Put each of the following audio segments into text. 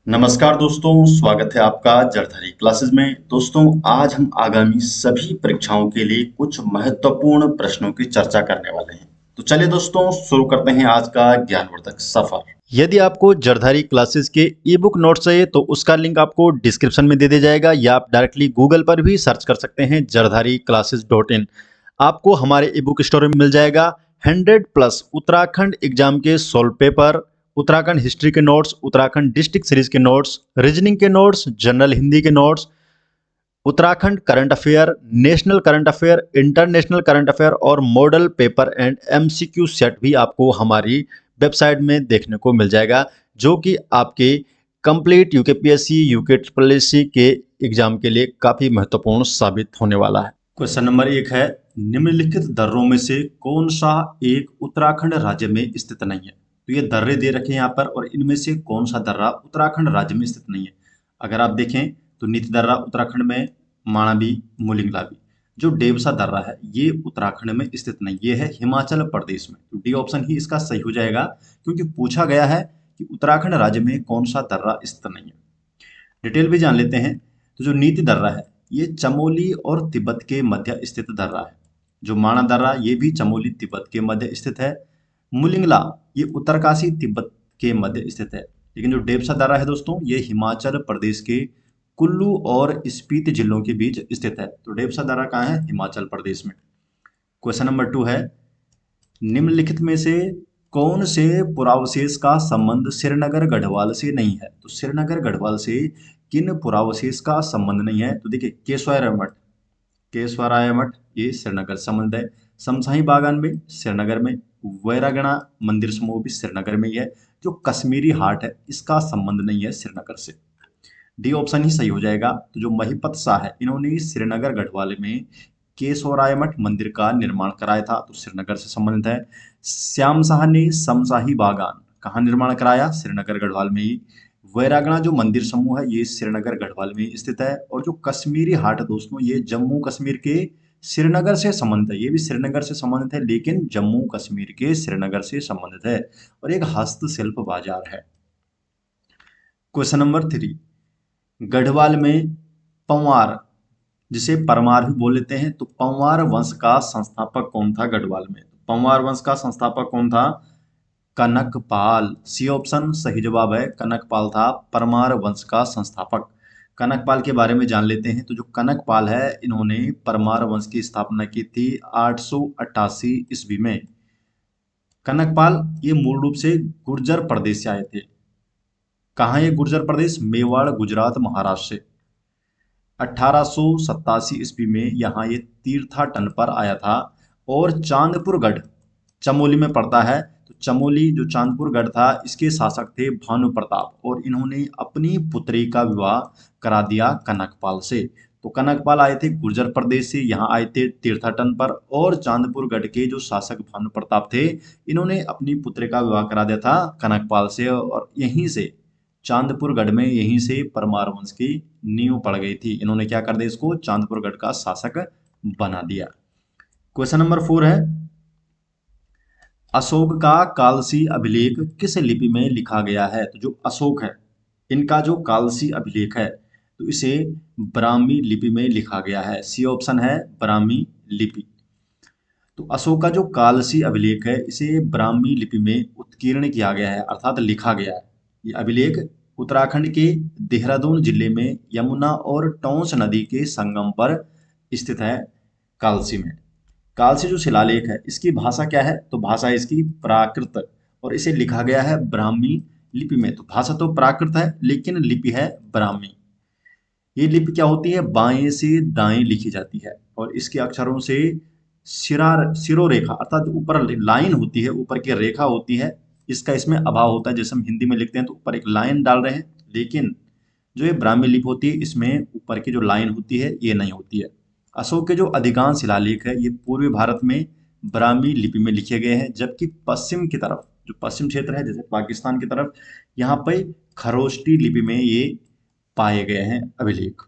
नमस्कार दोस्तों, स्वागत है आपका जरधरी क्लासेस में। दोस्तों, आज हम आगामी सभी परीक्षाओं के लिए कुछ महत्वपूर्ण प्रश्नों की चर्चा करने वाले हैं। तो चलिए दोस्तों, शुरू करते हैं आज का ज्ञानवर्धक सफर। यदि आपको जरधारी क्लासेस के ई बुक नोट्स चाहिए तो उसका लिंक आपको डिस्क्रिप्शन में दे दिया जाएगा, या आप डायरेक्टली गूगल पर भी सर्च कर सकते हैं jardhari-classes.in। आपको हमारे ई बुक स्टोर में मिल जाएगा 100+ उत्तराखंड एग्जाम के सोल्व पेपर, उत्तराखंड हिस्ट्री के नोट्स, उत्तराखंड डिस्ट्रिक्ट सीरीज के नोट्स, रीजनिंग के नोट्स, जनरल हिंदी के notes, Uttarakhand current affair, national current affair, international current affair और model paper and MCQ set भी आपको हमारी वेबसाइट में देखने को मिल जाएगा, जो कि आपके complete UKPSC, UK triple SC के एग्जाम के लिए काफ़ी महत्वपूर्ण साबित होने वाला है। क्वेश्चन नंबर 1 है, निम्नलिखित दर्रों में से कौन सा एक उत्तराखंड राज्य में स्थित नहीं है? तो ये दर्रे दे रखे हैं यहाँ पर, और इनमें से कौन सा दर्रा उत्तराखंड राज्य में स्थित नहीं है? अगर आप देखें तो नीति दर्रा उत्तराखंड में, माणाबी, मुलिंगलाबी। जो डेवसा दर्रा है ये उत्तराखंड में स्थित नहीं, ये है हिमाचल प्रदेश में। तो डी ऑप्शन ही इसका सही हो जाएगा, क्योंकि पूछा गया है कि उत्तराखंड राज्य में कौन सा दर्रा स्थित नहीं है। डिटेल भी जान लेते हैं। तो जो नीति दर्रा है ये चमोली और तिब्बत के मध्य स्थित दर्रा है। जो माणा दर्रा ये भी चमोली तिब्बत के मध्य स्थित है। मुलिंगला ये उत्तरकाशी तिब्बत के मध्य स्थित है। लेकिन जो डेबसा दर्रा है दोस्तों, ये हिमाचल प्रदेश के कुल्लू और स्पीति जिलों के बीच स्थित है। तो डेबसा दर्रा कहाँ है? हिमाचल प्रदेश में। क्वेश्चन नंबर 2 है, निम्नलिखित में से कौन से पुरावशेष का संबंध श्रीनगर गढ़वाल से नहीं है? तो श्रीनगर गढ़वाल से किन पुरावशेष का संबंध नहीं है? तो देखिए, केशवराय मठ ये श्रीनगर संबंध है। शमशाही बागान में श्रीनगर में, वैरागड़ा मंदिर समूह भी श्रीनगर में ही है। जो कश्मीरी हाट है इसका संबंध नहीं है श्रीनगर से। डी ऑप्शन ही सही हो जाएगा। तो जो महिपत शाह है इन्होंने श्रीनगर गढ़वाल में केशवराय मठ मंदिर का निर्माण कराया था, तो श्रीनगर से संबंधित है। श्याम शाह ने शमशाही बागान कहाँ निर्माण कराया? श्रीनगर गढ़वाल में ही। वैरागड़ा जो मंदिर समूह है ये श्रीनगर गढ़वाल में ही स्थित है। और जो कश्मीरी हाट है दोस्तों, ये जम्मू कश्मीर के श्रीनगर से संबंधित है। ये भी श्रीनगर से संबंधित है, लेकिन जम्मू कश्मीर के श्रीनगर से संबंधित है, और एक हस्तशिल्प बाजार है। क्वेश्चन नंबर 3, गढ़वाल में पंवार, जिसे परमार भी बोल लेते हैं, तो पंवार वंश का संस्थापक कौन था गढ़वाल में? तो पंवार वंश का संस्थापक कौन था? कनकपाल। सी ऑप्शन सही जवाब है, कनकपाल था परमार वंश का संस्थापक। कनकपाल के बारे में जान लेते हैं। तो जो कनकपाल है इन्होंने परमार वंश की स्थापना की थी 888 ईस्वी में। कनकपाल ये मूल रूप से गुर्जर प्रदेश से आए थे। कहाँ ये गुर्जर प्रदेश? मेवाड़, गुजरात, महाराष्ट्र से। 1887 ईस्वी में यहाँ ये तीर्थाटन पर आया था। और चांदपुरगढ़ चमोली में पड़ता है। तो चमोली जो चांदपुरगढ़ था इसके शासक थे भानु प्रताप, और इन्होंने अपनी पुत्री का विवाह करा दिया कनकपाल से। तो कनकपाल आए थे गुर्जर प्रदेश से, यहाँ आए थे तीर्थाटन पर, और चांदपुरगढ़ के जो शासक भानु प्रताप थे इन्होंने अपनी पुत्री का विवाह करा दिया था कनकपाल से, और यहीं से चांदपुरगढ़ में यहीं से परमार वंश की नींव पड़ गई थी। इन्होंने क्या कर दिया? इसको चांदपुरगढ़ का शासक बना दिया। क्वेश्चन नंबर 4 है, अशोक का कालसी अभिलेख किस लिपि में लिखा गया है? तो जो अशोक है इनका जो कालसी अभिलेख है तो इसे ब्राह्मी लिपि में लिखा गया है। सी ऑप्शन है ब्राह्मी लिपि। तो अशोक का जो कालसी अभिलेख है इसे ब्राह्मी लिपि में उत्कीर्ण किया गया है, अर्थात लिखा गया है। ये अभिलेख उत्तराखंड के देहरादून जिले में यमुना और टोंस नदी के संगम पर स्थित है, कालसी में। कालसी जो शिलालेख है इसकी भाषा क्या है? तो भाषा इसकी प्राकृत, और इसे लिखा गया है ब्राह्मी लिपि में। तो भाषा तो प्राकृत है लेकिन लिपि है ब्राह्मी। ये लिपि क्या होती है? बाएं से दाएं लिखी जाती है, और इसके अक्षरों से शिरोरेखा अर्थात जो ऊपर लाइन होती है, ऊपर की रेखा होती है, इसका इसमें अभाव होता है। जैसे हम हिंदी में लिखते हैं तो ऊपर एक लाइन डाल रहे हैं, लेकिन जो ये ब्राह्मी लिपि होती है इसमें ऊपर की जो लाइन होती है ये नहीं होती है। अशोक के जो अधिकांश शिलालेख है ये पूर्वी भारत में ब्राह्मी लिपि में लिखे गए हैं, जबकि पश्चिम की तरफ जो पश्चिम क्षेत्र है जैसे पाकिस्तान की तरफ, यहाँ पे खरोष्टी लिपि में ये पाए गए हैं अभिलेख।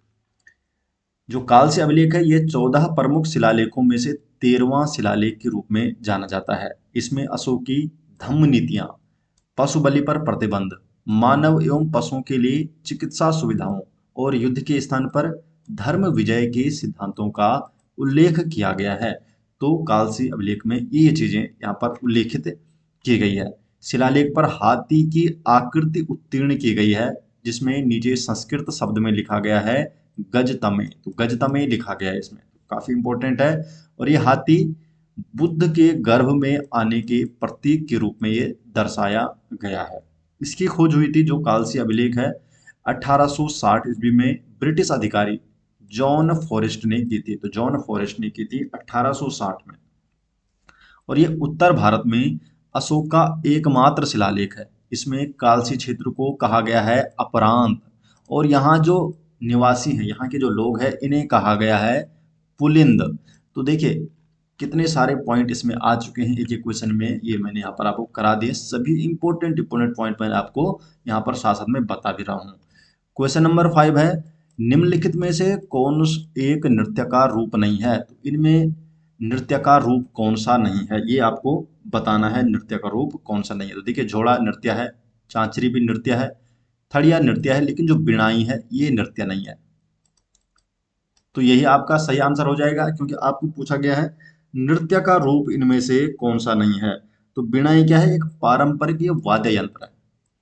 जो कालसी अभिलेख है ये 14 प्रमुख शिलालेखों में से 13वां शिलालेख के रूप में जाना जाता है। इसमें अशोक की धम्म नीतियां, पशु बलि पर प्रतिबंध, मानव एवं पशुओं के लिए चिकित्सा सुविधाओं और युद्ध के स्थान पर धर्म विजय के सिद्धांतों का उल्लेख किया गया है। तो कालसी अभिलेख में ये चीजें यहाँ पर उल्लेखित की गई है। शिलालेख पर हाथी की आकृति उत्तीर्ण की गई है, जिसमें नीचे संस्कृत शब्द में लिखा गया है गजतमे। तो गजतमे लिखा गया है इसमें, काफी इंपॉर्टेंट है। और ये हाथी बुद्ध के गर्भ में आने के प्रतीक के रूप में ये दर्शाया गया है। इसकी खोज हुई थी, जो कालसी अभिलेख है, 1860 ईस्वी में ब्रिटिश अधिकारी जॉन फॉरेस्ट ने की थी। तो जॉन फॉरेस्ट ने की थी 1860 में। और ये उत्तर भारत में अशोक का एकमात्र शिलालेख है। इसमें कालसी क्षेत्र को कहा गया है अपरांत, और यहाँ जो निवासी हैं, यहाँ के जो लोग हैं, इन्हें कहा गया है पुलिंद। तो देखिए कितने सारे पॉइंट इसमें आ चुके हैं एक एक क्वेश्चन में, ये मैंने यहाँ पर आपको करा दिए। सभी इंपॉर्टेंट पॉइंट मैंने आपको यहाँ पर साथ साथ में बता भी रहा हूँ। क्वेश्चन नंबर 5 है, निम्नलिखित में से कौन एक नृत्य का रूप नहीं है? तो इनमें नृत्य का रूप कौन सा नहीं है, ये आपको बताना है। नृत्य का रूप कौन सा नहीं है? तो देखिए झोड़ा नृत्य है, चांचरी भी नृत्य है, थड़िया नृत्य है, लेकिन जो बिनाई है ये नृत्य नहीं है। तो यही आपका सही आंसर हो जाएगा, क्योंकि आपको पूछा गया है नृत्य का रूप इनमें से कौन सा नहीं है। तो बिनाई क्या है? एक पारंपरिक ये वाद्य यंत्र है।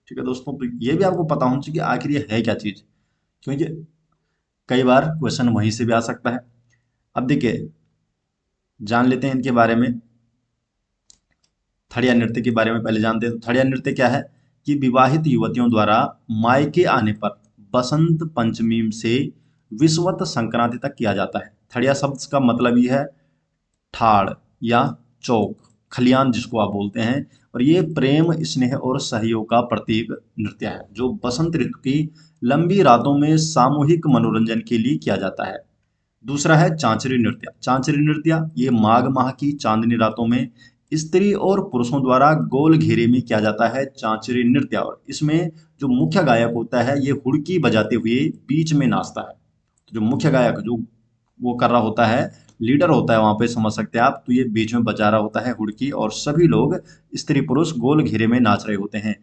ठीक है दोस्तों, तो ये भी आपको पता होना चाहिए कि आखिर ये है क्या चीज, क्योंकि कई बार क्वेश्चन वहीं से भी आ सकता है। अब देखिए जान लेते हैं इनके बारे में। थड़िया नृत्य के बारे में पहले जानते हैं। तो थड़िया नृत्य क्या है कि विवाहित युवतियों द्वारा मायके आने पर बसंत पंचमी से विषुवत संक्रांति तक किया जाता है। थड़िया शब्द का मतलब ये है ठाड़ या चौक, खलियान जिसको आप बोलते हैं। और ये प्रेम, स्नेह और सहयोग का प्रतीक नृत्य है, जो बसंत ऋतु की लंबी रातों में सामूहिक मनोरंजन के लिए किया जाता है। दूसरा है चांचरी नृत्य। चांचरी नृत्य ये माघ माह की चांदनी रातों में स्त्री और पुरुषों द्वारा गोल घेरे में किया जाता है चांचरी नृत्य। और इसमें जो मुख्य गायक होता है ये हुड़की बजाते हुए बीच में नाचता है। तो जो मुख्य गायक जो वो कर रहा होता है, लीडर होता है वहां पे, समझ सकते हैं आप, तो ये बीच में बजा रहा होता है हुड़की, और सभी लोग स्त्री पुरुष गोल घेरे में नाच रहे होते हैं।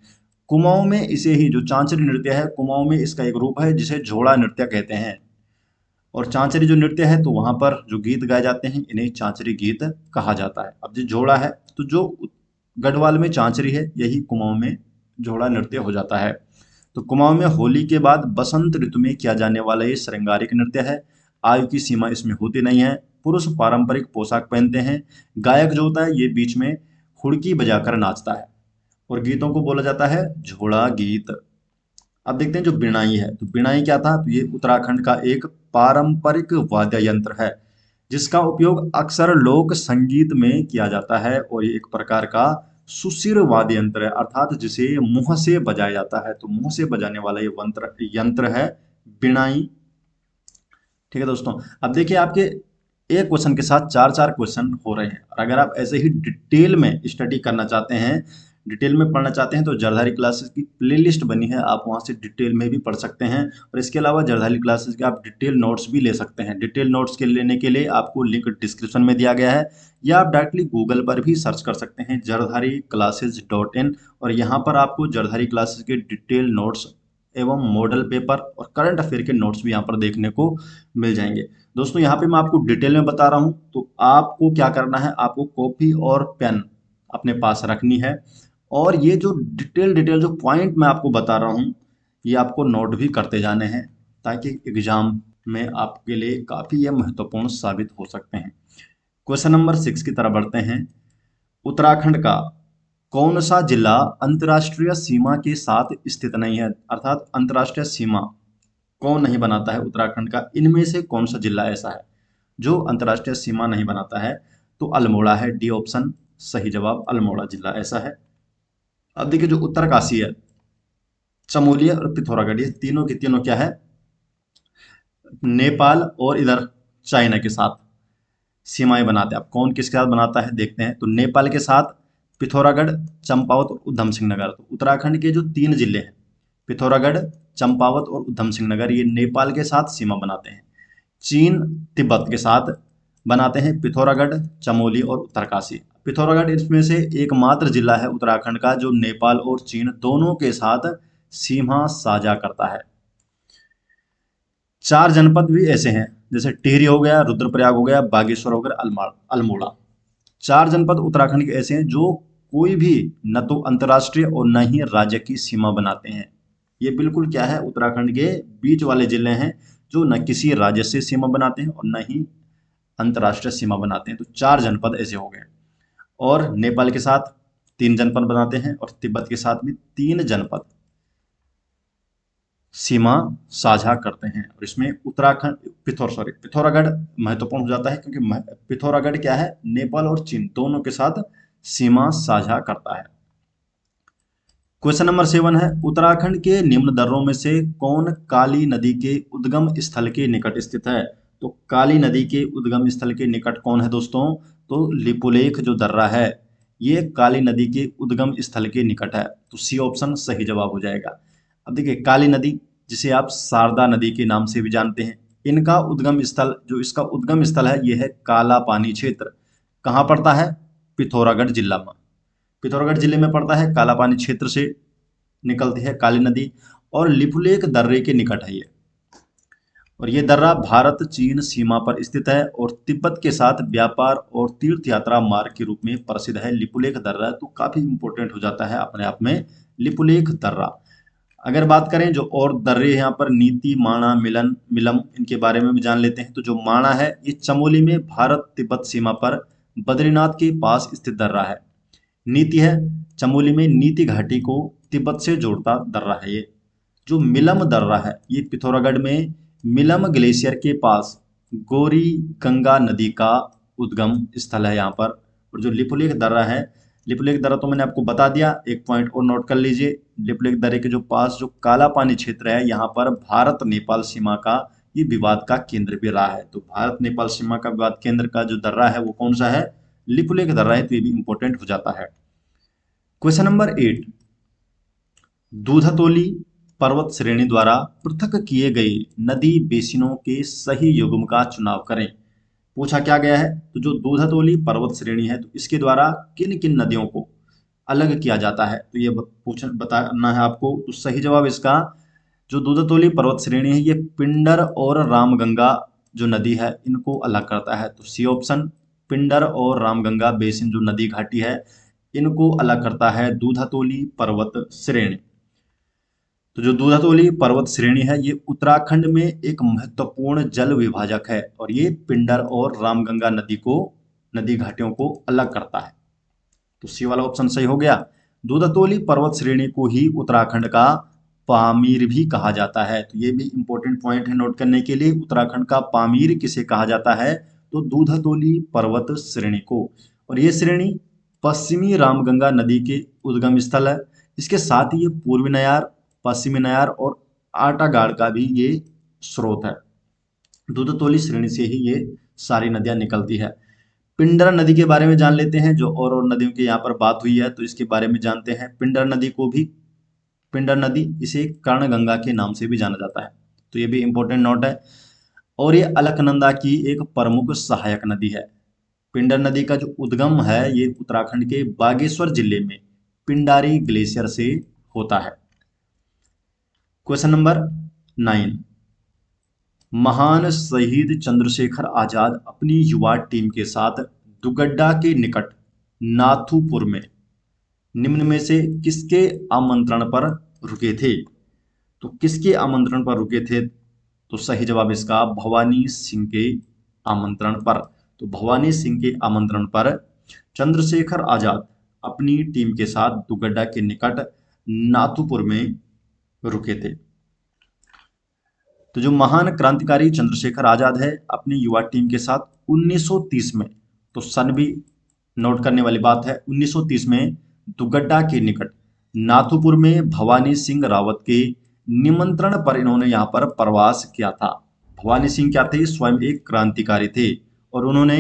कुमाऊं में इसे ही, जो चांचरी नृत्य है, कुमाऊं में इसका एक रूप है जिसे झोड़ा नृत्य कहते हैं। और चांचरी जो नृत्य है, तो वहां पर जो गीत गाए जाते हैं इन्हें चांचरी गीत कहा जाता है। अब जो जोड़ा है, तो जो गढ़वाल में चांचरी है, यही कुमाऊं में जोड़ा नृत्य हो जाता है। तो कुमाऊं में होली के बाद बसंत ऋतु में किया जाने वाला ये श्रृंगारिक नृत्य है। आयु की सीमा इसमें होती नहीं है। पुरुष पारंपरिक पोशाक पहनते हैं। गायक जो होता है ये बीच में हुड़की बजाकर नाचता है, और गीतों को बोला जाता है झोड़ा गीत। अब देखते हैं जो बिनाई है। तो बिनाई क्या था? तो ये उत्तराखंड का एक पारंपरिक वाद्य यंत्र है, जिसका उपयोग अक्सर लोक संगीत में किया जाता है। और ये एक प्रकार का सुशिर वाद्य यंत्र है, अर्थात जिसे मुंह से बजाया जाता है। तो मुंह से बजाने वाला ये यंत्र है बिनाई। ठीक है दोस्तों, अब देखिए आपके एक क्वेश्चन के साथ चार चार क्वेश्चन हो रहे हैं। और अगर आप ऐसे ही डिटेल में स्टडी करना चाहते हैं, डिटेल में पढ़ना चाहते हैं, तो जरधारी क्लासेस की प्लेलिस्ट बनी है, आप वहां से डिटेल में भी पढ़ सकते हैं। और इसके अलावा जरधारी क्लासेस के आप डिटेल नोट्स भी ले सकते हैं। डिटेल नोट्स के लेने के लिए आपको लिंक डिस्क्रिप्शन में दिया गया है, या आप डायरेक्टली गूगल पर भी सर्च कर सकते हैं jardhariclasses.in, और यहाँ पर आपको जरधारी क्लासेस के डिटेल नोट्स एवं मॉडल पेपर और करंट अफेयर के नोट्स भी यहाँ पर देखने को मिल जाएंगे। दोस्तों यहाँ पे मैं आपको डिटेल में बता रहा हूँ, तो आपको क्या करना है, आपको कॉपी और पेन अपने पास रखनी है, और ये जो डिटेल जो पॉइंट मैं आपको बता रहा हूँ ये आपको नोट भी करते जाने हैं, ताकि एग्जाम में आपके लिए काफ़ी ये महत्वपूर्ण साबित हो सकते हैं। क्वेश्चन नंबर 6 की तरफ बढ़ते हैं। उत्तराखंड का कौन सा जिला अंतर्राष्ट्रीय सीमा के साथ स्थित नहीं है? अर्थात अंतर्राष्ट्रीय सीमा कौन नहीं बनाता है उत्तराखंड का? इनमें से कौन सा जिला ऐसा है जो अंतर्राष्ट्रीय सीमा नहीं बनाता है? तो अल्मोड़ा है, डी ऑप्शन सही जवाब, अल्मोड़ा जिला ऐसा है। अब देखिए जो उत्तरकाशी है, चमोली और पिथौरागढ़, ये तीनों के तीनों क्या है? नेपाल और इधर चाइना के साथ सीमाएं बनाते हैं। अब कौन किसके साथ बनाता है देखते हैं। तो नेपाल के साथ पिथौरागढ़, चंपावत और उधम सिंह नगर। तो उत्तराखंड के जो 3 जिले हैं, पिथौरागढ़, चंपावत और उधम सिंह नगर, ये नेपाल के साथ सीमा बनाते हैं। चीन तिब्बत के साथ बनाते हैं पिथौरागढ़, चमोली और उत्तरकाशी। पिथौरागढ़ इसमें से एकमात्र जिला है उत्तराखंड का जो नेपाल और चीन दोनों के साथ सीमा साझा करता है। 4 जनपद भी ऐसे हैं, जैसे टिहरी हो गया, रुद्रप्रयाग हो गया, बागेश्वर हो गया, अल्मोड़ा। 4 जनपद उत्तराखंड के ऐसे हैं जो कोई भी न तो अंतर्राष्ट्रीय और न ही राज्य की सीमा बनाते हैं। ये बिल्कुल क्या है, उत्तराखंड के बीच वाले जिले हैं जो न किसी राज्य से सीमा बनाते हैं और न ही अंतर्राष्ट्रीय सीमा बनाते हैं। तो 4 जनपद ऐसे हो गए। और नेपाल के साथ 3 जनपद बनाते हैं और तिब्बत के साथ भी 3 जनपद सीमा साझा करते हैं। और इसमें उत्तराखंड पिथौरागढ़ महत्वपूर्ण हो जाता है, क्योंकि पिथौरागढ़ क्या है, नेपाल और चीन दोनों के साथ सीमा साझा करता है। क्वेश्चन नंबर 7 है, उत्तराखंड के निम्न दर्रों में से कौन काली नदी के उद्गम स्थल के निकट स्थित है? तो काली नदी के उद्गम स्थल के निकट कौन है दोस्तों? तो लिपुलेख जो दर्रा है, ये काली नदी के उद्गम स्थल के निकट है। तो सी ऑप्शन सही जवाब हो जाएगा। अब देखिए, काली नदी जिसे आप शारदा नदी के नाम से भी जानते हैं, इनका उद्गम स्थल, जो इसका उद्गम स्थल है, यह है काला पानी क्षेत्र। कहाँ पड़ता है? पिथौरागढ़ जिला में। पिथौरागढ़ जिले में पड़ता है, काला पानी क्षेत्र से निकलती है काली नदी और लिपुलेख दर्रे के निकट है ये। और ये दर्रा भारत चीन सीमा पर स्थित है और तिब्बत के साथ व्यापार और तीर्थ यात्रा मार्ग के रूप में प्रसिद्ध है। लिपुलेख दर्रा तो काफी इंपॉर्टेंट हो जाता है अपने आप में लिपुलेख दर्रा। अगर बात करें जो और दर्रे हैं यहाँ पर, नीति, माणा, मिलम, इनके बारे में भी जान लेते हैं। तो जो माणा है, ये चमोली में भारत तिब्बत सीमा पर बद्रीनाथ के पास स्थित दर्रा है। नीति है, चमोली में नीति घाटी को तिब्बत से जोड़ता दर्रा है ये। जो मिलम दर्रा है, ये पिथौरागढ़ में मिलम ग्लेशियर के पास गोरी गंगा नदी का उद्गम स्थल है यहाँ पर। और जो लिपुलेख दर्रा है, लिपुलेख दर्रा तो मैंने आपको बता दिया, एक पॉइंट और नोट कर लीजिए। लिपुलेख दर्रे के जो पास जो काला पानी क्षेत्र है, यहाँ पर भारत नेपाल सीमा का ये विवाद का केंद्र भी रहा है। तो भारत नेपाल सीमा का विवाद केंद्र का जो दर्रा है वो कौन सा है? लिपुलेख दर्रा है। तो ये भी इंपॉर्टेंट हो जाता है। क्वेश्चन नंबर 8, दूधतोली पर्वत श्रेणी द्वारा पृथक किए गए नदी बेसिनों के सही युग्म का चुनाव करें। पूछा क्या गया है? तो जो दूधतोली पर्वत श्रेणी है, तो इसके द्वारा किन किन नदियों को अलग किया जाता है, तो ये बताना है आपको। तो सही जवाब इसका, जो दूधतोली पर्वत श्रेणी है, ये पिंडर और रामगंगा जो नदी है, इनको अलग करता है। तो सी ऑप्शन, पिंडर और रामगंगा बेसिन जो नदी घाटी है, इनको अलग करता है दूधतोली पर्वत श्रेणी। तो जो दूधतोली पर्वत श्रेणी है, ये उत्तराखंड में एक महत्वपूर्ण जल विभाजक है और ये पिंडर और रामगंगा नदी घाटियों को अलग करता है। तो सी वाला ऑप्शन सही हो गया। दूधतोली पर्वत श्रेणी को ही उत्तराखंड का पामीर भी कहा जाता है। तो ये भी इंपॉर्टेंट पॉइंट है नोट करने के लिए। उत्तराखंड का पामीर किसे कहा जाता है? तो दूधतोली पर्वत श्रेणी को। और ये श्रेणी पश्चिमी रामगंगा नदी के उद्गम स्थल है। इसके साथ ही ये पूर्वी नयार, पश्चिमी नयार और आटागाड़ का भी ये स्रोत है। दूधतोली श्रेणी से ही ये सारी नदियां निकलती है। पिंडर नदी के बारे में जान लेते हैं। जो और नदियों की यहाँ पर बात हुई है, तो इसके बारे में जानते हैं। पिंडर नदी इसे कर्णगंगा के नाम से भी जाना जाता है। तो ये भी इंपॉर्टेंट नोट है। और ये अलकनंदा की एक प्रमुख सहायक नदी है। पिंडर नदी का जो उद्गम है, ये उत्तराखंड के बागेश्वर जिले में पिंडारी ग्लेशियर से होता है। क्वेश्चन नंबर 9, महान शहीद चंद्रशेखर आजाद अपनी युवा टीम के साथ दुगड्डा के निकट नाथुपुर में निम्न में से किसके आमंत्रण पर रुके थे? तो किसके आमंत्रण पर रुके थे? तो सही जवाब इसका भवानी सिंह के आमंत्रण पर। तो भवानी सिंह के आमंत्रण पर चंद्रशेखर आजाद अपनी टीम के साथ दुगड्डा के निकट नाथुपुर में रुके थे। तो जो महान क्रांतिकारी चंद्रशेखर आजाद है, अपनी युवा टीम के साथ 1930 में, तो सन भी नोट करने वाली बात है, 1930 में दुगड्डा के निकट नाथुपुर में भवानी सिंह रावत के निमंत्रण पर इन्होंने यहाँ पर प्रवास किया था। भवानी सिंह क्या थे? स्वयं एक क्रांतिकारी थे और उन्होंने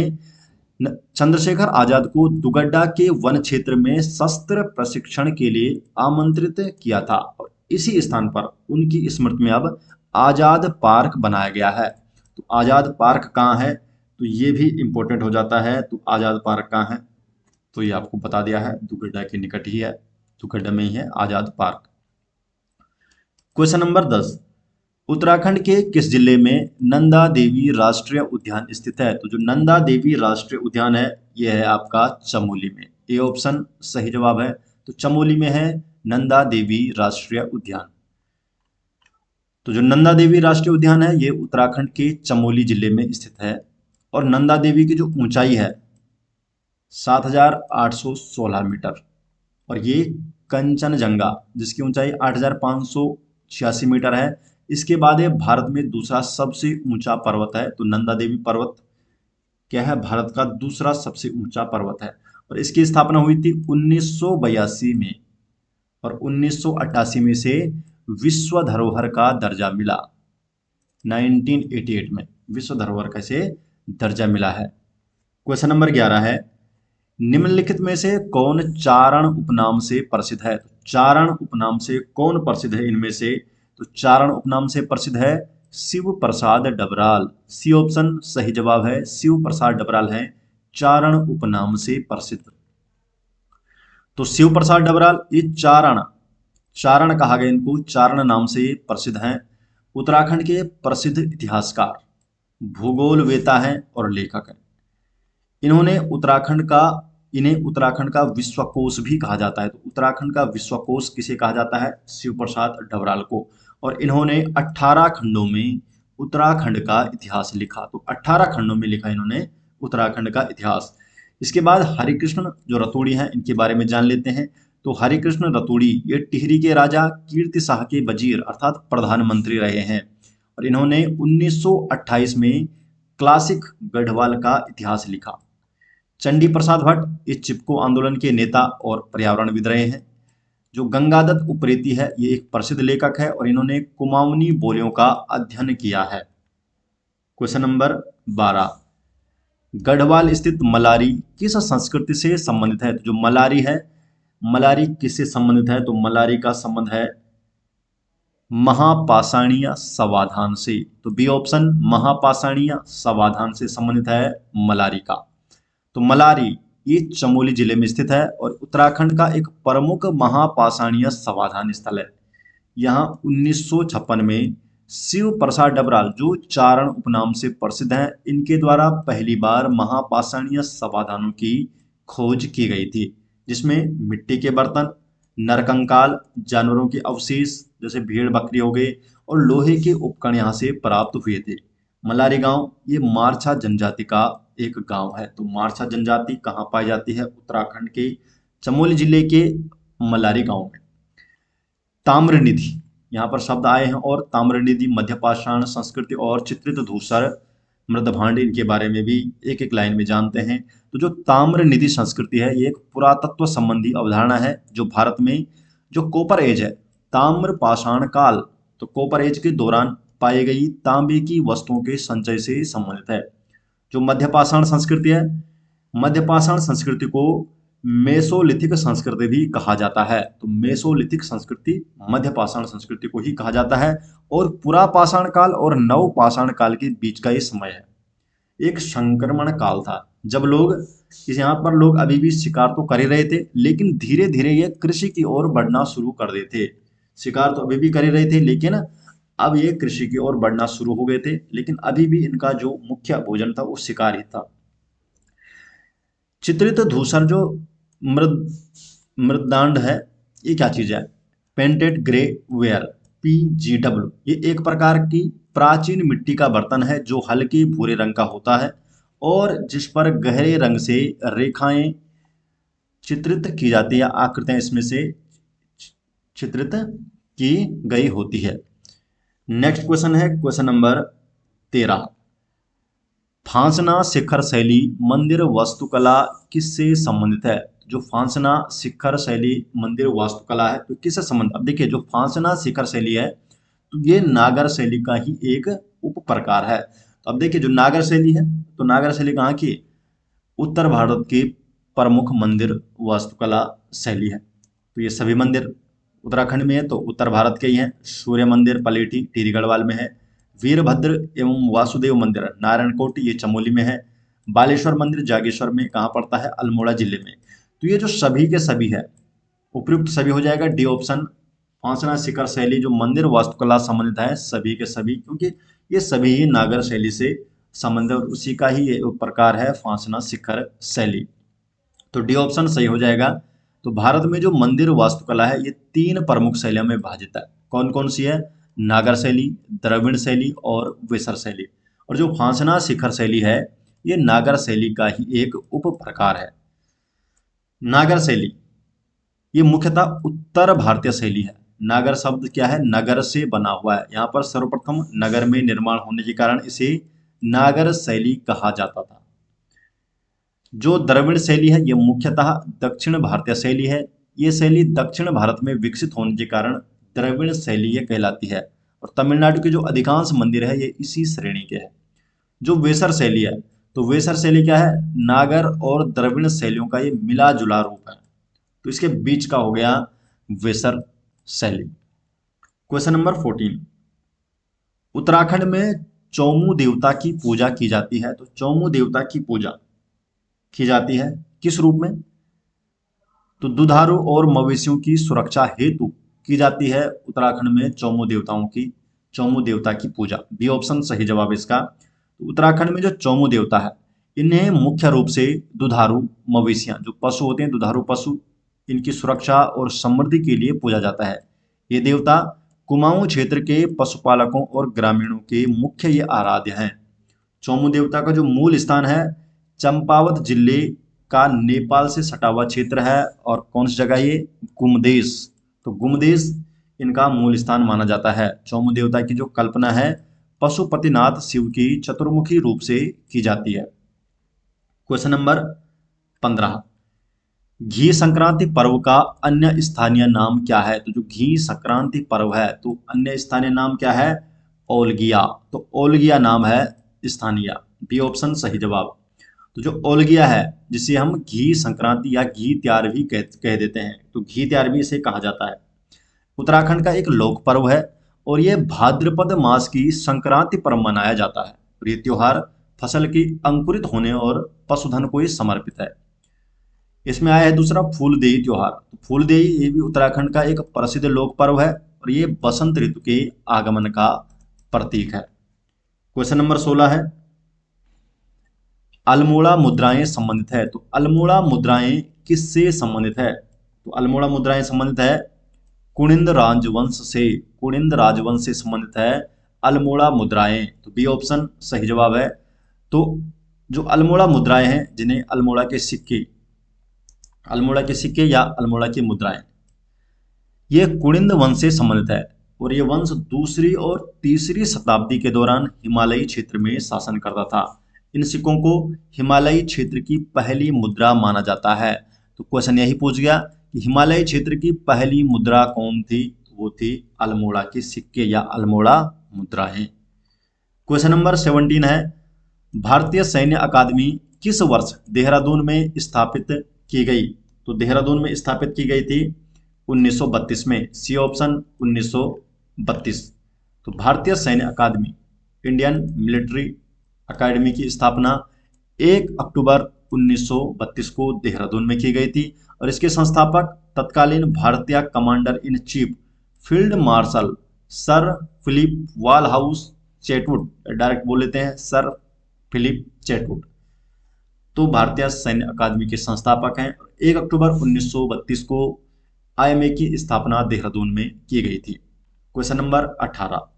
चंद्रशेखर आजाद को दुगड्डा के वन क्षेत्र में शस्त्र प्रशिक्षण के लिए आमंत्रित किया था। और इसी स्थान पर उनकी स्मृति में अब आजाद पार्क बनाया गया है। तो आजाद पार्क कहाँ है? तो ये भी इंपॉर्टेंट हो जाता है। तो आजाद पार्क कहाँ है? तो ये आपको बता दिया है, दुगड्डा के निकट ही है, दुगड्डा में ही है आजाद पार्क। क्वेश्चन नंबर 10, उत्तराखंड के किस जिले में नंदा देवी राष्ट्रीय उद्यान स्थित है? तो जो नंदा देवी राष्ट्रीय उद्यान है यह है आपका चमोली में। ए ऑप्शन सही जवाब है। तो चमोली में है नंदा देवी राष्ट्रीय उद्यान। तो जो नंदा देवी राष्ट्रीय उद्यान है ये उत्तराखंड के चमोली जिले में स्थित है। और नंदा देवी की जो ऊंचाई है 7,816 मीटर, और ये कंचनजंगा जिसकी ऊंचाई 8,586 मीटर है, इसके बाद ये भारत में दूसरा सबसे ऊंचा पर्वत है। तो नंदा देवी पर्वत क्या है? भारत का दूसरा सबसे ऊंचा पर्वत है। और इसकी स्थापना हुई थी 1982 में, और 1988 में से विश्व धरोहर का दर्जा मिला। 1988 में विश्व धरोहर का से दर्जा मिला है। क्वेश्चन नंबर 11 है, निम्नलिखित में से कौन चारण उपनाम से प्रसिद्ध है? चारण उपनाम से कौन प्रसिद्ध है इनमें से? तो चारण उपनाम से प्रसिद्ध है शिव प्रसाद डबराल। सी ऑप्शन सही जवाब है। शिव प्रसाद डबराल है चारण उपनाम से प्रसिद्ध। तो शिव प्रसाद डबराल ये चारण चारण कहा गया इनको, चारण नाम से प्रसिद्ध हैं। उत्तराखंड के प्रसिद्ध इतिहासकार, भूगोलवेता हैं और लेखक हैं। इन्हें उत्तराखंड का विश्वकोश भी कहा जाता है। तो उत्तराखंड का विश्वकोश किसे कहा जाता है? शिव प्रसाद डबराल को। और इन्होंने 18 खंडों में उत्तराखंड का इतिहास लिखा। तो 18 खंडों में लिखा इन्होंने उत्तराखंड का इतिहास। इसके बाद हरिकृष्ण जो रतूड़ी हैं इनके बारे में जान लेते हैं। तो हरिकृष्ण रतूड़ी ये टिहरी के राजा कीर्ति शाह के वजीर अर्थात प्रधानमंत्री रहे हैं। और इन्होंने 1928 में क्लासिक गढ़वाल का इतिहास लिखा। चंडी प्रसाद भट्ट इस चिपको आंदोलन के नेता और पर्यावरणविद रहे हैं। जो गंगादत्त उप्रेती है ये एक प्रसिद्ध लेखक है और इन्होंने कुमाऊनी बोलियों का अध्ययन किया है। क्वेश्चन नंबर 12, गढ़वाल स्थित मलारी किस संस्कृति से संबंधित है? तो जो मलारी है, मलारी किससे संबंधित है? तो मलारी का संबंध है महापाषाणीय समाधान से। तो बी ऑप्शन महापाषाणीय समाधान से संबंधित है मलारी का। तो मलारी ये चमोली जिले में स्थित है और उत्तराखंड का एक प्रमुख महापाषाणीय समाधान स्थल है। यहाँ 1956 में शिव प्रसाद डबराल जो चारण उपनाम से प्रसिद्ध हैं, इनके द्वारा पहली बार महापाषाणीय समाधानों की खोज की गई थी, जिसमें मिट्टी के बर्तन, नरकंकाल, जानवरों के अवशेष जैसे भेड़ बकरी हो गए और लोहे के उपकरण यहाँ से प्राप्त हुए थे। मलारी गांव ये मारछा जनजाति का एक गांव है। तो मारछा जनजाति कहाँ पाई जाती है? उत्तराखंड के चमोली जिले के मलारी गांव में। ताम्रनिधि यहाँ पर शब्द आए हैं, और ताम्रनिधि मध्यपाषाण संस्कृति और चित्रित धूसर मृदभांड इनके बारे में भी एक एक लाइन में जानते हैं। तो जो ताम्रनिधि संस्कृति है ये एक पुरातत्व संबंधी अवधारणा है जो भारत में जो कोपर एज है, ताम्र पाषाण काल, तो कोपर एज के दौरान पाई गई तांबे की वस्तुओं के संचय से संबंधित है। जो मध्यपाषाण संस्कृति है, मध्यपाषाण संस्कृति को मेसोलिथिक संस्कृति भी कहा जाता है। तो मेसोलिथिक संस्कृति मध्यपाषाण संस्कृति को ही कहा जाता है। और पुरापाषाण काल और नवपाषाण काल के बीच का ये समय है, एक संक्रमण काल था जब लोग यहाँ पर लोग अभी भी शिकार तो कर ही रहे थे, लेकिन धीरे धीरे ये कृषि की ओर बढ़ना शुरू कर देते। शिकार तो अभी भी कर ही रहे थे, लेकिन अब ये कृषि की ओर बढ़ना शुरू हो गए थे। लेकिन अभी भी इनका जो मुख्य भोजन था वो शिकार ही था। चित्रित धूसर जो मृदांड है ये क्या चीज है? पेंटेड ग्रे वेयर PGW, ये एक प्रकार की प्राचीन मिट्टी का बर्तन है जो हल्के भूरे रंग का होता है और जिस पर गहरे रंग से रेखाएं चित्रित की जाती है, आकृतियां इसमें से चित्रित की गई होती है। नेक्स्ट क्वेश्चन है क्वेश्चन नंबर 13, फांसना शिखर शैली मंदिर वास्तुकला किससे संबंधित है? जो फांसना शिखर शैली मंदिर वास्तुकला है तो किससे संबंधित? अब देखिए जो फांसना शिखर शैली है तो ये नागर शैली का ही एक उप प्रकार है। तो अब देखिए जो नागर शैली है तो नागर शैली कहाँ की? उत्तर भारत की प्रमुख मंदिर वास्तुकला शैली है। तो ये सभी मंदिर उत्तराखंड में है तो उत्तर भारत के ही हैं। सूर्य मंदिर पलेठी टिहरी गढ़वाल में है। वीरभद्र एवं वासुदेव मंदिर नारायणकोट ये चमोली में है। बालेश्वर मंदिर जागेश्वर में कहाँ पड़ता है? अल्मोड़ा जिले में। तो ये जो सभी के सभी है, उपयुक्त सभी हो जाएगा डी ऑप्शन फांसना शिखर शैली जो मंदिर वास्तुकला संबंधित है सभी के सभी, क्योंकि ये सभी ही नागर शैली से संबंधित और उसी का ही ये प्रकार है फांसना शिखर शैली। तो डी ऑप्शन सही हो जाएगा। तो भारत में जो मंदिर वास्तुकला है ये 3 प्रमुख शैलियों में विभाजित है। कौन कौन सी है? नागर शैली, द्रविड़ शैली और वेसर शैली। और जो फांसना शिखर शैली है ये नागर शैली का ही एक उप प्रकार है। नागर शैली ये मुख्यतः उत्तर भारतीय शैली है। नागर शब्द क्या है? नगर से बना हुआ है। यहाँ पर सर्वप्रथम नगर में निर्माण होने के कारण इसे नागर शैली कहा जाता था। जो द्रविड़ शैली है ये मुख्यतः दक्षिण भारतीय शैली है। ये शैली दक्षिण भारत में विकसित होने के कारण द्रविड़ शैली ये कहलाती है। और तमिलनाडु के जो अधिकांश मंदिर है ये इसी श्रेणी के हैं। जो वेसर शैली है, तो वेसर शैली क्या है? नागर और द्रविड़ शैलियों का ये मिला जुला रूप है। तो इसके बीच का हो गया वेसर शैली। क्वेश्चन नंबर 14, उत्तराखंड में चौमू देवता की पूजा की जाती है। तो चौमू देवता की पूजा की जाती है किस रूप में? तो दुधारू और मवेशियों की सुरक्षा हेतु की जाती है उत्तराखंड में चौमू देवता की पूजा। बी ऑप्शन सही जवाब इसका। तो उत्तराखंड में जो चौमू देवता है इन्हें मुख्य रूप से दुधारू मवेशियां जो पशु होते हैं, दुधारू पशु, इनकी सुरक्षा और समृद्धि के लिए पूजा जाता है। ये देवता कुमाऊं क्षेत्र के पशुपालकों और ग्रामीणों के मुख्य ये आराध्य हैं। चौमू देवता का जो मूल स्थान है चंपावत जिले का नेपाल से सटा हुआ क्षेत्र है। और कौन सी जगह ये? गुमदेश। तो गुमदेश इनका मूल स्थान माना जाता है। चौमू देवता की जो कल्पना है पशुपतिनाथ शिव की चतुर्मुखी रूप से की जाती है। क्वेश्चन नंबर 15, घी संक्रांति पर्व का अन्य स्थानीय नाम क्या है? तो जो घी संक्रांति पर्व है तो अन्य स्थानीय नाम क्या है? ओलगिया। तो ओलगिया नाम है स्थानीय। बी ऑप्शन सही जवाब। तो जो ओलगिया है जिसे हम घी संक्रांति या घी त्यार भी कह देते हैं, तो घी त्यार भी इसे कहा जाता है। उत्तराखंड का एक लोक पर्व है और ये भाद्रपद मास की संक्रांति पर मनाया जाता है। और ये त्योहार फसल की अंकुरित होने और पशुधन को ही समर्पित है। इसमें आया है दूसरा फूलदेई त्योहार। तो फूलदेई ये भी उत्तराखंड का एक प्रसिद्ध लोक पर्व है और ये बसंत ऋतु के आगमन का प्रतीक है। क्वेश्चन नंबर 16 है, अल्मोड़ा मुद्राएं संबंधित है। तो अल्मोड़ा मुद्राएं किससे संबंधित है? तो अल्मोड़ा मुद्राएं संबंधित है कुनिंद राजवंश से। कुनिंद राजवंश से संबंधित है अल्मोड़ा मुद्राएं। तो बी ऑप्शन सही जवाब है। तो जो अल्मोड़ा मुद्राएं हैं जिन्हें अल्मोड़ा के सिक्के या अल्मोड़ा की मुद्राएं, ये कुनिंद वंश से संबंधित है। और ये वंश दूसरी और तीसरी शताब्दी के दौरान हिमालयी क्षेत्र में शासन करता था। इन सिक्कों को हिमालयी क्षेत्र की पहली मुद्रा माना जाता है। तो क्वेश्चन यही पूछ गया कि हिमालयी क्षेत्र की पहली मुद्रा कौन थी? वो थी अल्मोड़ा के सिक्के या अल्मोड़ा मुद्राएं। क्वेश्चन नंबर 17 है, भारतीय सैन्य अकादमी किस वर्ष देहरादून में स्थापित की गई? तो देहरादून में स्थापित की गई थी 1932 में। C option 1932। तो भारतीय सैन्य अकादमी, इंडियन मिलिट्री अकादमी की स्थापना 1 अक्टूबर 1932 को देहरादून में की गई थी। और इसके संस्थापक तत्कालीन भारतीय commander in chief field marshal sir Philip Walhouse Chetwode, direct बोल लेते हैं सर फिलिप चैटवुड, तो भारतीय सैन्य अकादमी के संस्थापक हैं। 1 अक्टूबर 1932 को आईएमए की स्थापना देहरादून में की गई थी। क्वेश्चन नंबर 18,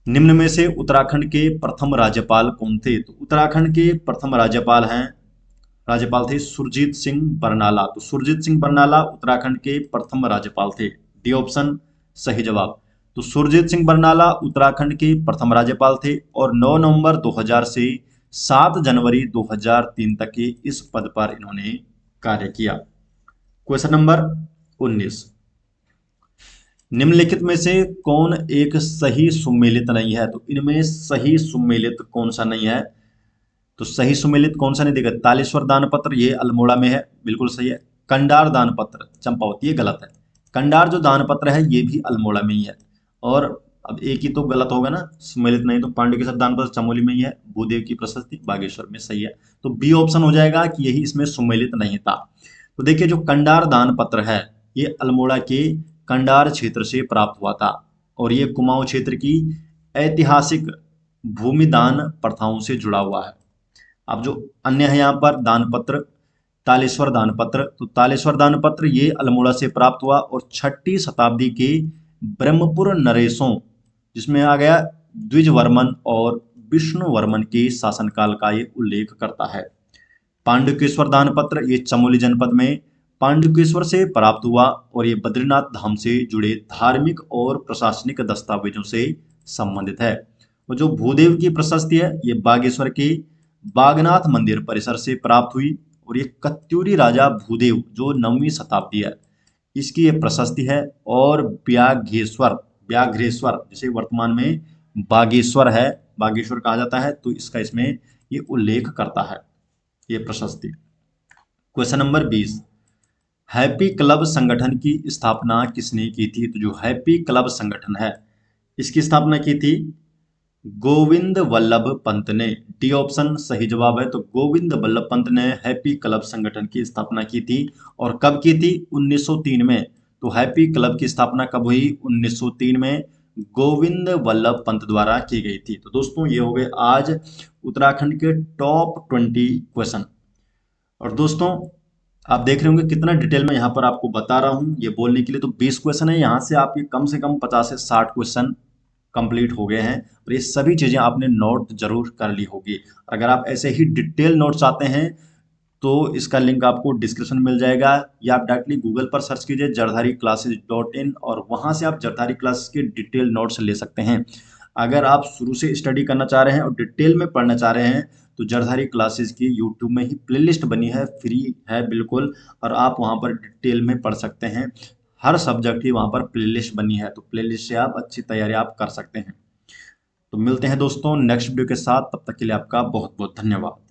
निम्न में से उत्तराखंड के प्रथम राज्यपाल कौन थे? तो उत्तराखंड के प्रथम राज्यपाल थे सुरजीत सिंह बरनाला। तो सुरजीत सिंह बरनाला उत्तराखंड के प्रथम राज्यपाल थे। डी ऑप्शन सही जवाब। तो सुरजीत सिंह बरनाला उत्तराखंड के प्रथम राज्यपाल थे और 9 नवंबर 2000 से 7 जनवरी 2003 तक के इस पद पर इन्होंने कार्य किया। क्वेश्चन नंबर 19, निम्नलिखित में से कौन एक सही सुमेलित नहीं है? तो इनमें सही सुमेलित कौन सा नहीं है? तो सही सुमेलित कौन सा नहीं देगा? तालेश्वर दानपत्र ये अल्मोड़ा में है, बिल्कुल सही है। कंडार दानपत्र चंपावत, ये गलत है। कंडार जो दानपत्र है ये भी अल्मोड़ा में ही है। और अब एक ही तो गलत होगा ना, सुमेलित नहीं। तो पांडु के साथ दानपत्र चमोली में ही है, भूदेव की प्रशस्ति बागेश्वर में, सही है। तो बी ऑप्शन हो जाएगा कि यही इसमें सुमेलित नहीं था। तो देखिए जो कंडार दानपत्र है ये अल्मोड़ा के कंडार क्षेत्र से प्राप्त हुआ था और ये कुमाऊं क्षेत्र की ऐतिहासिक भूमिदान प्रथाओं से जुड़ा हुआ है। अब जो अन्य है यहाँ पर दान पत्र, तालेश्वर दान पत्र, तो तालेश्वर दान पत्र ये अल्मोड़ा से प्राप्त हुआ और 6ठी शताब्दी के ब्रह्मपुर नरेशों, जिसमें आ गया द्विजवर्मन और विष्णुवर्मन के शासनकाल का ये उल्लेख करता है। पांडुकेश्वर दान पत्र ये चमोली जनपद में पांडुकेश्वर से प्राप्त हुआ और ये बद्रीनाथ धाम से जुड़े धार्मिक और प्रशासनिक दस्तावेजों से संबंधित है। और जो भूदेव की प्रशस्ति है ये बागेश्वर के बागनाथ मंदिर परिसर से प्राप्त हुई और ये कत्यूरी राजा भूदेव जो 9वीं शताब्दी है इसकी ये प्रशस्ति है। और व्याघ्रेश्वर जिसे वर्तमान में बागेश्वर है, बागेश्वर कहा जाता है, तो इसका इसमें ये उल्लेख करता है ये प्रशस्ति। क्वेश्चन नंबर 20, हैप्पी क्लब संगठन की स्थापना किसने की थी? तो जो हैप्पी क्लब संगठन है इसकी स्थापना की थी गोविंद वल्लभ पंत ने। डी ऑप्शन सही जवाब है। तो गोविंद वल्लभ पंत ने हैप्पी क्लब संगठन की स्थापना की थी और कब की थी? 1903 में। तो हैप्पी क्लब की स्थापना कब हुई? 1903 में गोविंद वल्लभ पंत द्वारा की गई थी। तो दोस्तों ये हो गए आज उत्तराखंड के टॉप 20 क्वेश्चन। और दोस्तों आप देख रहे होंगे कितना डिटेल में यहाँ पर आपको बता रहा हूँ ये बोलने के लिए। तो 20 क्वेश्चन है, यहाँ से आप ये कम से कम 50 से 60 क्वेश्चन कंप्लीट हो गए हैं और ये सभी चीज़ें आपने नोट जरूर कर ली होगी। अगर आप ऐसे ही डिटेल नोट चाहते हैं तो इसका लिंक आपको डिस्क्रिप्शन में मिल जाएगा, या आप डायरेक्टली गूगल पर सर्च कीजिए jardhariclasses.in और वहाँ से आप जरधारी क्लासेस के डिटेल नोट्स ले सकते हैं। अगर आप शुरू से स्टडी करना चाह रहे हैं और डिटेल में पढ़ना चाह रहे हैं तो जरधारी क्लासेस की यूट्यूब में ही प्लेलिस्ट बनी है, फ्री है बिल्कुल, और आप वहाँ पर डिटेल में पढ़ सकते हैं। हर सब्जेक्ट की वहाँ पर प्लेलिस्ट बनी है, तो प्लेलिस्ट से आप अच्छी तैयारी आप कर सकते हैं। तो मिलते हैं दोस्तों नेक्स्ट वीडियो के साथ, तब तक के लिए आपका बहुत बहुत धन्यवाद।